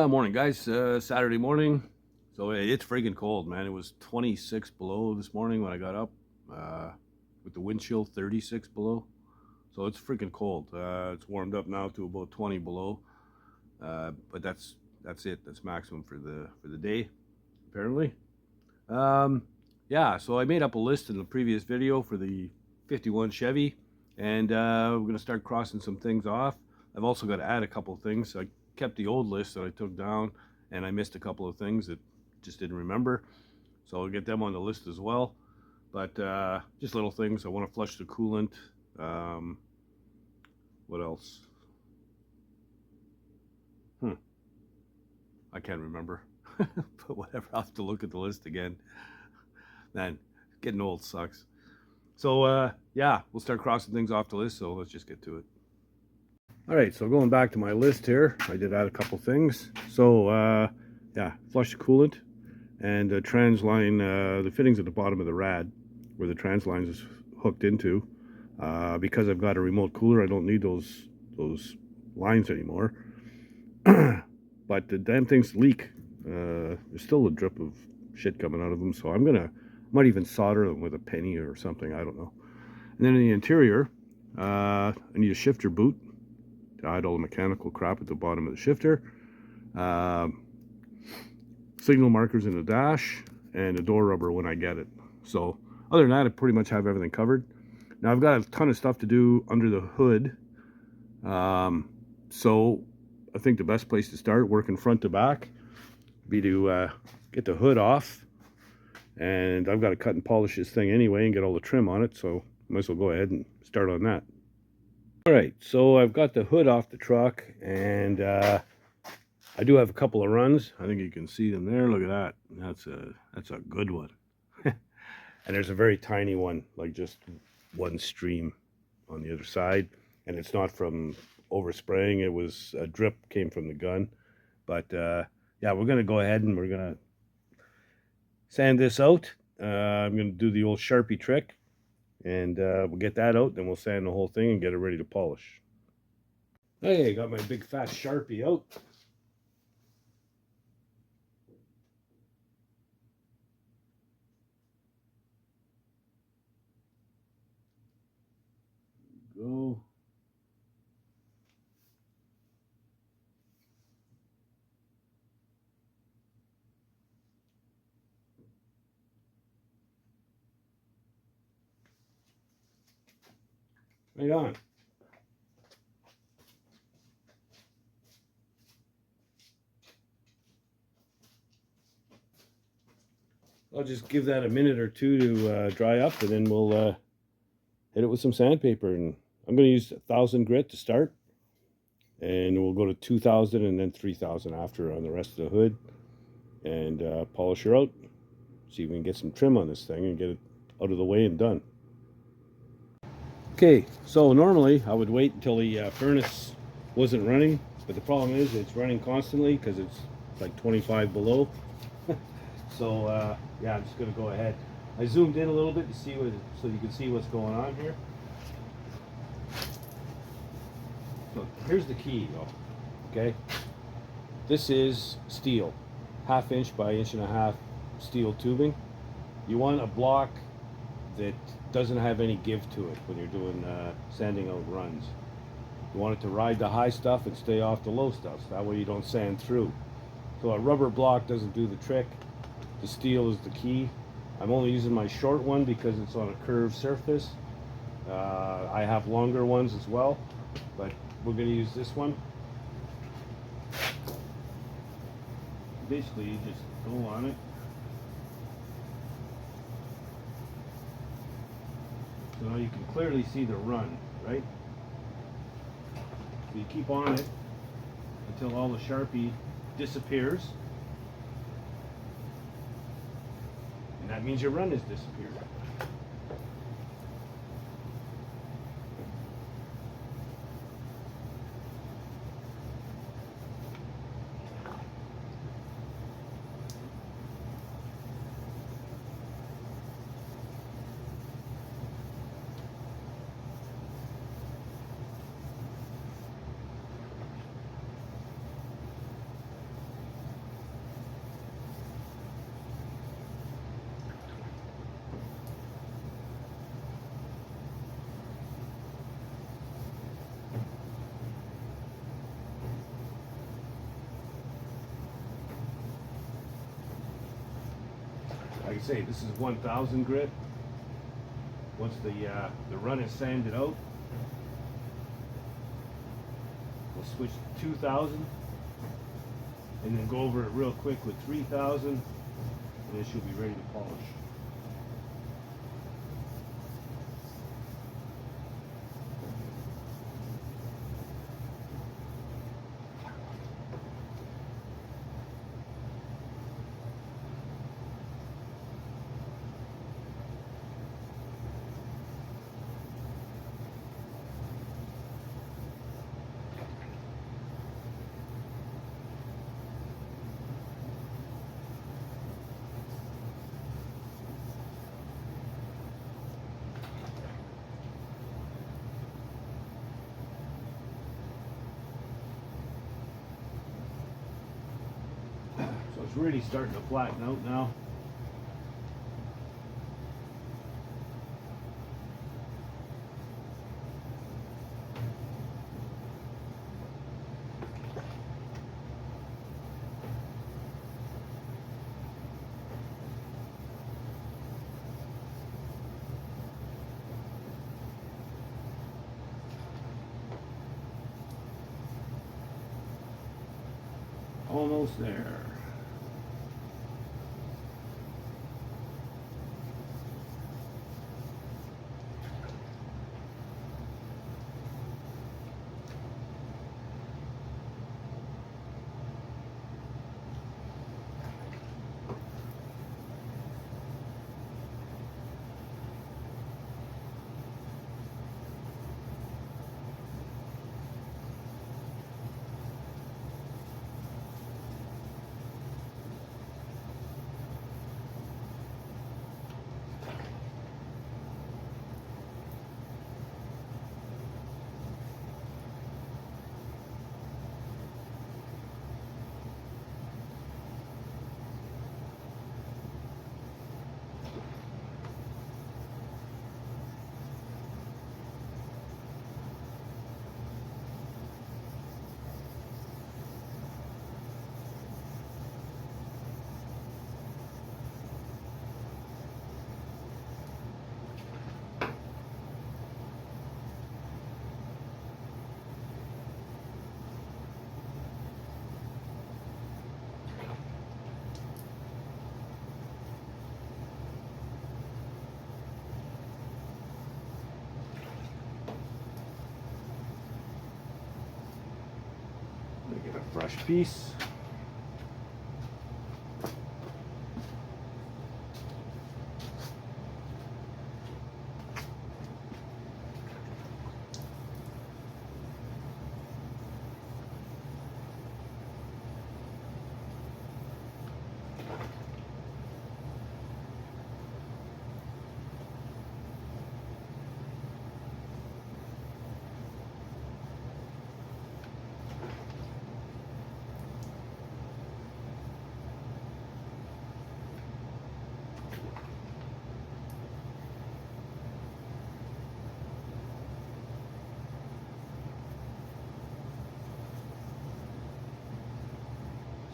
Morning, guys. Saturday morning. So it's freaking cold, man. It was 26 below this morning when I got up, with the wind chill 36 below. So it's freaking cold. It's warmed up now to about 20 below. But that's it. That's maximum for the day, apparently. Yeah. So I made up a list in the previous video for the 51 Chevy, and we're gonna start crossing some things off. I've also got to add a couple things. I kept the old list that I took down, and I missed a couple of things that just didn't remember, so I'll get them on the list as well. But just little things. I want to flush the coolant. What else? I can't remember. But whatever, I'll have to look at the list again. Man, getting old sucks. So yeah, we'll start crossing things off the list, so let's just get to it. All right, so going back to my list here, I did add a couple things. So yeah, flush the coolant and trans line the fittings at the bottom of the rad where the trans lines is hooked into. Because I've got a remote cooler, I don't need those lines anymore. But the damn things leak. There's still a drip of shit coming out of them, so I might even solder them with a penny or something, I don't know. And then in the interior, I need a shifter boot to hide all the mechanical crap at the bottom of the shifter. Signal markers in the dash, and a door rubber when I get it. So other than that, I pretty much have everything covered. Now I've got a ton of stuff to do under the hood. So I think the best place to start, working front to back, be to get the hood off. And I've got to cut and polish this thing anyway and get all the trim on it, so might as well go ahead and start on that. Alright, so I've got the hood off the truck, and I do have a couple of runs. I think you can see them there. Look at that. That's a good one. And there's a very tiny one, like just one stream on the other side. And it's not from overspraying. It was a drip came from the gun. But yeah, we're going to go ahead and we're going to sand this out. I'm going to do the old Sharpie trick. And we'll get that out, then we'll sand the whole thing and get it ready to polish. Hey, I got my big fat Sharpie out. Go. Right on. I'll just give that a minute or two to dry up, and then we'll hit it with some sandpaper. And I'm going to use 1,000 grit to start, and we'll go to 2,000 and then 3,000 after on the rest of the hood, and polish her out. See if we can get some trim on this thing and get it out of the way and done. Okay, so normally I would wait until the furnace wasn't running, but the problem is it's running constantly because it's like 25 below. So yeah, I'm just going to go ahead. I zoomed in a little bit to see so you can see what's going on here. So here's the key though, okay? This is steel, 1/2 inch by 1.5 inch steel tubing. You want a block that doesn't have any give to it when you're doing sanding out runs. You want it to ride the high stuff and stay off the low stuff, so that way you don't sand through. So a rubber block doesn't do the trick. The steel is the key. I'm only using my short one because it's on a curved surface. I have longer ones as well, but we're going to use this one. Basically, you just go on it. So now you can clearly see the run, right? So you keep on it until all the Sharpie disappears. And that means your run has disappeared. say, this is 1000 grit. Once the run is sanded out, we'll switch to 2000 and then go over it real quick with 3000, and then she'll be ready to polish. So it's really starting to flatten out now. Almost there. Get a fresh piece.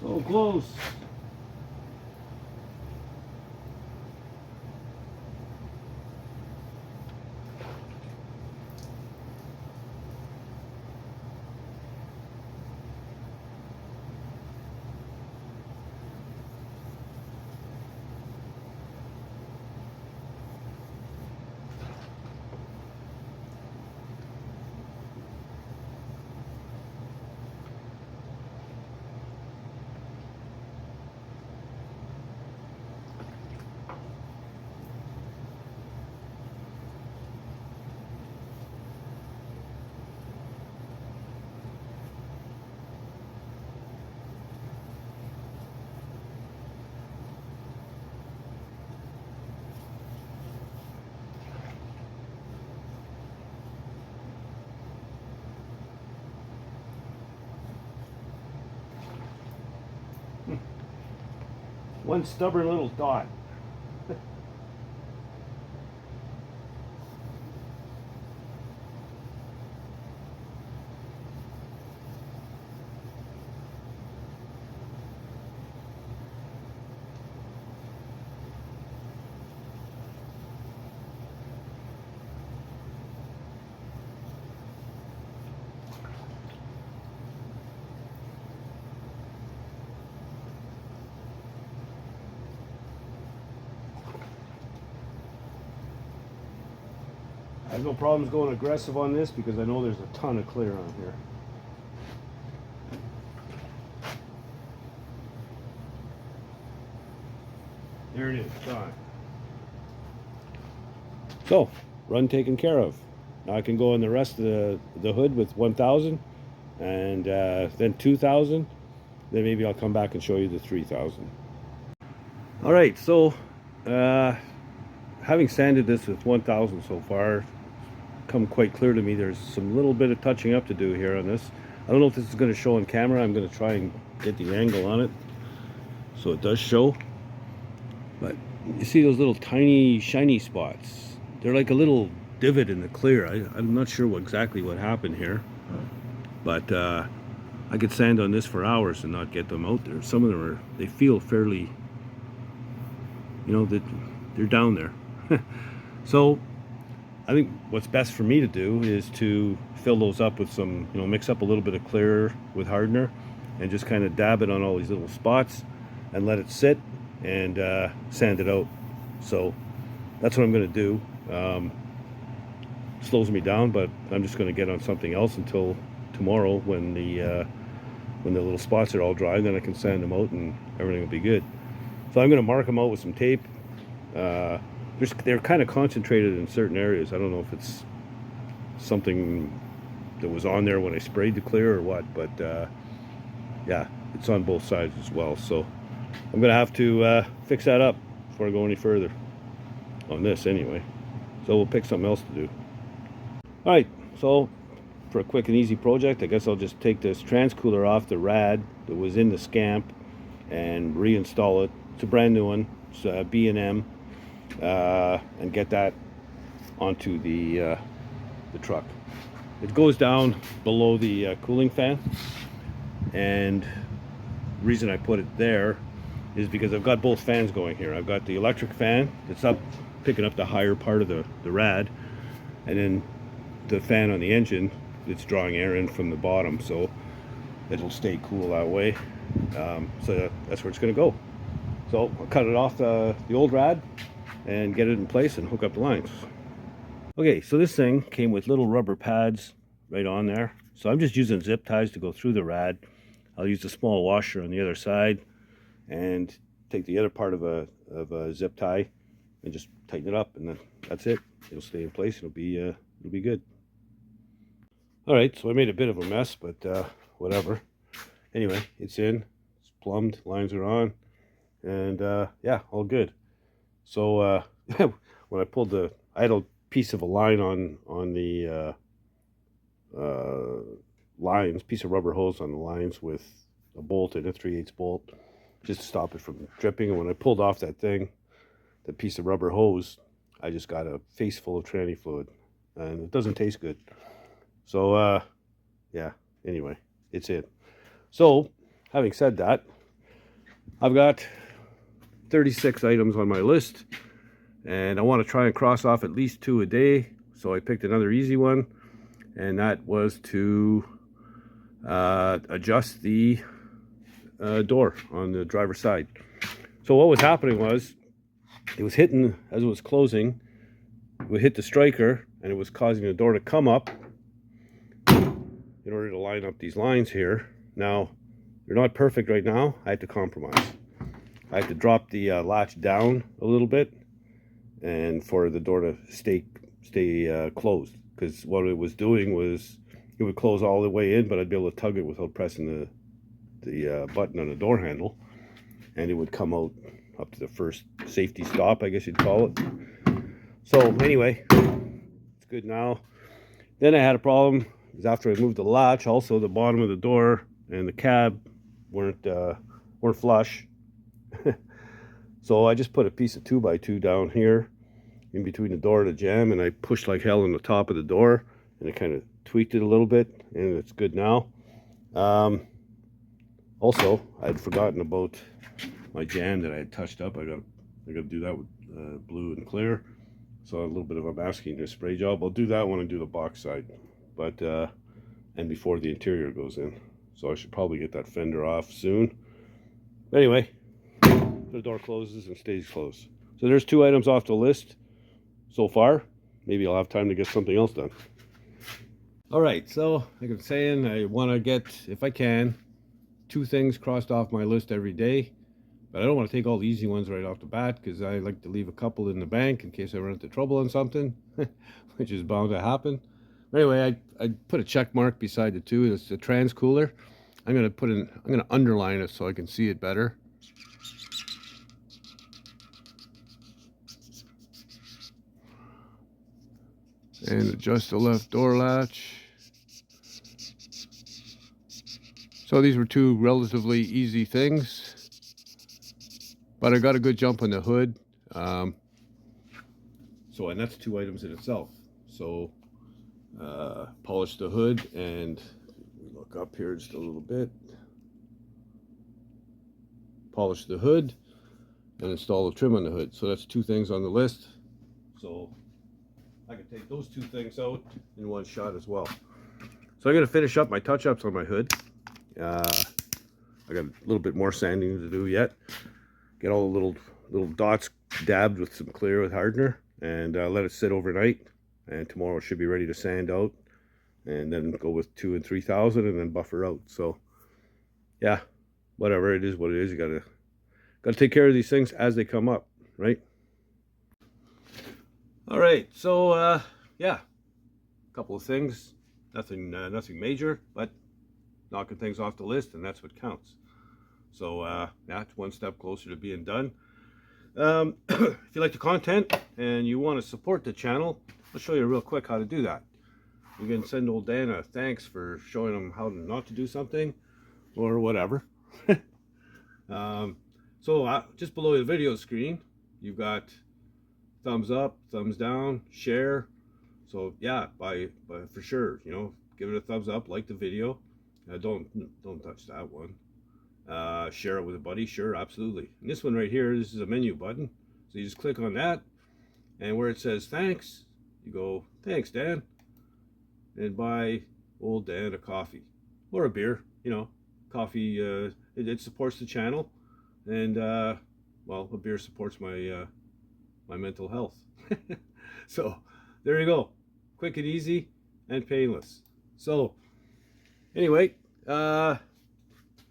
So close. One stubborn little dot. I have no problems going aggressive on this because I know there's a ton of clear on here. There it is, gone. So, run taken care of. Now I can go in the rest of the hood with 1,000 and then 2,000. Then maybe I'll come back and show you the 3,000. All right, so having sanded this with 1,000 so far, come quite clear to me there's some little bit of touching up to do here on this. I don't know if this is going to show on camera. I'm going to try and get the angle on it so it does show. But you see those little tiny shiny spots? They're like a little divot in the clear. I'm not sure exactly what happened here, but I could sand on this for hours and not get them out there. Some of them they feel fairly, you know, that they're down there. So I think what's best for me to do is to fill those up with some, you know, mix up a little bit of clear with hardener and just kind of dab it on all these little spots and let it sit and sand it out. So that's what I'm going to do. Slows me down, but I'm just going to get on something else until tomorrow when the little spots are all dry. Then I can sand them out and everything will be good. So I'm going to mark them out with some tape. They're kind of concentrated in certain areas. I don't know if it's something that was on there when I sprayed the clear or what, but yeah, it's on both sides as well. So I'm gonna have to fix that up before I go any further on this anyway. So we'll pick something else to do. All right, so for a quick and easy project, I guess I'll just take this transcooler off the rad that was in the Scamp and reinstall it. It's a brand new one. It's B&M. And get that onto the truck. It goes down below the cooling fan, and the reason I put it there is because I've got both fans going here. I've got the electric fan that's up picking up the higher part of the rad, and then the fan on the engine that's drawing air in from the bottom, so it'll stay cool that way. So that's where it's going to go. So I'll cut it off the old rad and get it in place and hook up the lines. Okay, so this thing came with little rubber pads right on there. So I'm just using zip ties to go through the rad. I'll use a small washer on the other side and take the other part of a zip tie and just tighten it up, and then that's it. It'll stay in place. It'll be good. All right, so I made a bit of a mess, but whatever. Anyway, it's in. It's plumbed. Lines are on, and yeah, all good. So when I pulled I had a piece of a line on the lines, piece of rubber hose on the lines with a bolt in a 3/8 bolt, just to stop it from dripping. And when I pulled off that piece of rubber hose, I just got a face full of tranny fluid, and it doesn't taste good. So yeah, anyway, it's in. So having said that, I've got 36 items on my list, and I want to try and cross off at least 2 a day. So I picked another easy one, and that was to adjust the door on the driver's side. So what was happening was, it was hitting as it was closing. It would hit the striker, and it was causing the door to come up in order to line up these lines here. Now, they're not perfect right now. I had to compromise. I had to drop the latch down a little bit, and for the door to stay closed, because what it was doing was it would close all the way in, but I'd be able to tug it without pressing the button on the door handle, and it would come out up to the first safety stop, I guess you'd call it. So anyway, it's good now. Then I had a problem, because after I moved the latch, also the bottom of the door and the cab weren't flush. So I just put a piece of 2x2 down here in between the door and the jamb, and I pushed like hell on the top of the door, and it kind of tweaked it a little bit, and it's good now. Also, I'd forgotten about my jamb that I had touched up. I got to do that with blue and clear. So a little bit of a masking to spray job. I'll do that when I do the box side, but and before the interior goes in. So I should probably get that fender off soon. But anyway, the door closes and stays closed. So there's 2 items off the list so far. maybe I'll have time to get something else done. All right, so like I'm saying, I want to get, if I can, 2 things crossed off my list every day. But I don't want to take all the easy ones right off the bat, because I like to leave a couple in the bank in case I run into trouble on something, which is bound to happen. But anyway, I put a check mark beside the 2. It's the trans cooler. I'm gonna underline it so I can see it better. And adjust the left door latch. So these were 2 relatively easy things, but I got a good jump on the hood. And that's 2 items in itself. So polish the hood, and we look up here just a little bit. Polish the hood and install the trim on the hood. So that's 2 things on the list. So I can take those 2 things out in one shot as well. So I'm going to finish up my touch-ups on my hood. I got a little bit more sanding to do yet. Get all the little dots dabbed with some clear with hardener, and let it sit overnight. And tomorrow it should be ready to sand out, and then go with 2 and 3,000, and then buffer out. So yeah, whatever, it is what it is. You gotta take care of these things as they come up, right? All right, so yeah, a couple of things, nothing major, but knocking things off the list, and that's what counts. So yeah, it's 1 step closer to being done. If you like the content and you want to support the channel, I'll show you real quick how to do that. You can send old Dan a thanks for showing him how not to do something, or whatever. So just below the video screen, you've got thumbs up, thumbs down, share. So yeah, for sure, you know, give it a thumbs up, like the video. Don't touch that one. Share it with a buddy, sure, absolutely. And this one right here, this is a menu button. So you just click on that, and where it says thanks, you go, thanks Dan, and buy old Dan a coffee or a beer. You know, coffee, it supports the channel, and well, a beer supports my my mental health. So there you go, quick and easy and painless. So anyway, at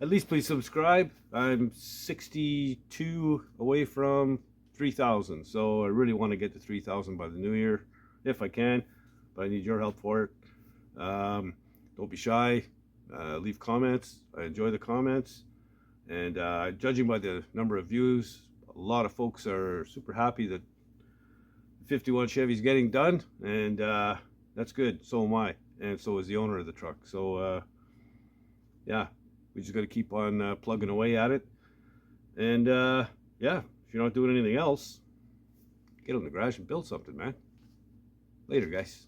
least please subscribe. I'm 62 away from 3,000, so I really want to get to 3,000 by the new year if I can, but I need your help for it. Don't be shy, leave comments. I enjoy the comments, and judging by the number of views, a lot of folks are super happy that 51 Chevy's getting done, and that's good. So am I, and so is the owner of the truck. So yeah, we just got to keep on plugging away at it. And yeah, if you're not doing anything else, get on the garage and build something, man. Later, guys.